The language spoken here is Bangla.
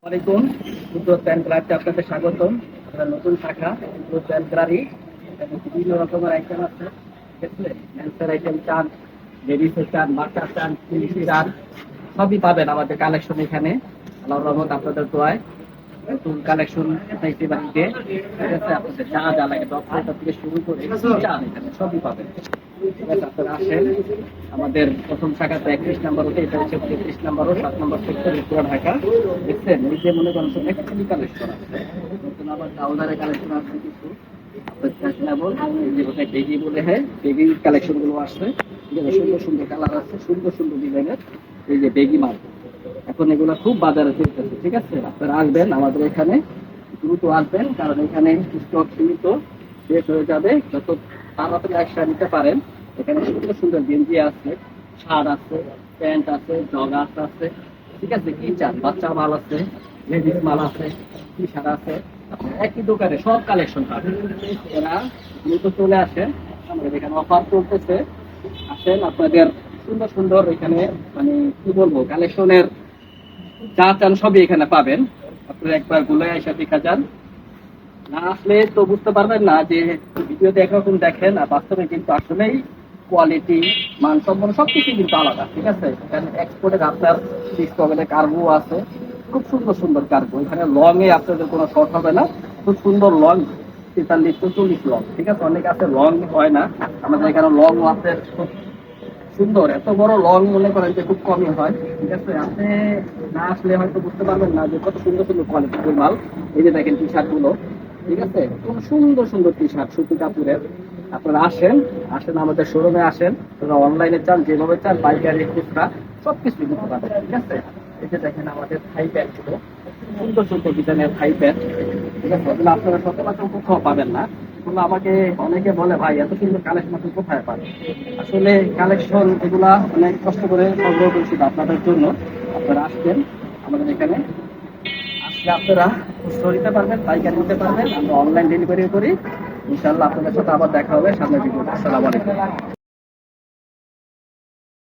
ওয়ালাইকুম। উত্তর প্যান্ট গ্যালারিতে আপনাদের স্বাগতম। আমরা নতুন শাখা উত্তর প্যান্ট গ্যালারি। এখানে বিভিন্ন রকমের আইটেম আছে, ঠিক আছে? মেন্সের আইটেম চান, লেডিসের চান, বাচ্চা চান, পুলিশি চান, সবই পাবেন আমাদের কালেকশন এখানে। আল্লাহর রহমত আপনাদের দোয়ায় নতুন কালেকশন চাইতে বাড়িতে, ঠিক আছে? আপনাদের যা যা লাগে ডক্টর থেকে শুরু করে কি চান এখানে সবই পাবেন, ঠিক আছে? আপনারা আসেন। আমাদের প্রথম শাখাতে 31 নম্বর হতে, এটা হচ্ছে 33 নম্বরও, 7 নম্বর সেক্টর, উত্তরা, ঢাকা। দেখছেন, এই যে মনে করেন অনেকগুলি কালেকশন আছে, নতুন আবার ট্রাউজারের কালেকশন আছে কিছু। আপনার ফ্যাশনেবল এই যে ওটা বেগি বলে, হ্যাঁ বেগি কালেকশন গুলো আসছে, ঠিক আছে? সুন্দর সুন্দর কালার আছে, সুন্দর সুন্দর ডিজাইনের এই যে বেগি মাল। এখন এগুলো খুব বাজারে চলতেছে, ঠিক আছে? আপনারা আসবেন আমাদের এখানে, দ্রুত আসবেন, কারণ এখানে স্টক সীমিত, শেষ হয়ে যাবে। যত তাড়াতাড়ি একসাথে নিতে পারেন। এখানে সুন্দর সুন্দর গেঞ্জি আছে, শার্ট আছে, প্যান্ট আছে, জগার্স আছে, ঠিক আছে? কি চান, বাচ্চা মাল আছে, লেডিস মাল আছে, টি শার্ট আছে। আপনি একই দোকানে সব কালেকশন পাবেন। এরা দ্রুত চলে আসেন, আমাদের এখানে অফার চলতেছে। আসেন, আপনাদের সুন্দর সুন্দর এখানে মানে কি বলবো কালেকশনের যা চান সবই এখানে পাবেন। আপনারা একবার গুলে এসে দেখা যান। না আসলে তো বুঝতে পারবেন না যে ভিডিওতে একরকম দেখেন আর বাস্তবে কিন্তু আসলেই কোয়ালিটি, মানসম্পন্ন সবকিছু কিন্তু আলাদা, ঠিক আছে? এখানে এক্সপোর্টের আপনার ডিসকভারের কার্গো আছে, খুব সুন্দর সুন্দর কার্গো। এখানে লং এ আপনাদের কোনো শর্ট হবে না, খুব সুন্দর লং, 43-44 লং, ঠিক আছে? অনেকে আছে লং হয় না, আমাদের এখানে লং আছে খুব সুন্দর। এত বড় লং মনে করেন যে খুব কমই হয়, ঠিক আছে? আপনি না আসলে হয়তো বুঝতে পারবেন না যে কত সুন্দর সুন্দর কোয়ালিটির মাল। এই যে দেখেন টি শার্ট গুলো, ঠিক আছে? খুব সুন্দর সুন্দর টি শার্ট সুতি কাপড়ের। আপনারা আসেন, আসেন আমাদের শোরুমে আসেন। আপনারা অনলাইনে চান, যেভাবে চান, পাইকারি খুচরা সবকিছু নিতে পারবেন, ঠিক আছে? এই যে দেখেন আমাদের থাই প্যান্ট গুলো, সুন্দর সুন্দর ডিজাইনের থাই প্যান্ট, ঠিক আছে? এগুলো আপনারা সচরাচর কোথাও পাবেন না। এগুলো আমাকে অনেকে বলে, ভাই এত সুন্দর কালেকশন আপনি কোথায় পান? আসলে কালেকশন এগুলা অনেক কষ্ট করে সংগ্রহ করেছি আপনাদের জন্য। আপনারা আসবেন আমাদের এখানে, আসলে আপনারা খুচরো নিতে পারবেন, পাইকারি নিতে পারবেন। আমরা অনলাইন ডেলিভারি করি। ইনশাআল্লাহ আপনাদের সাথে আবার দেখা হবে সামনের ভিডিওতে। আসসালামু আলাইকুম।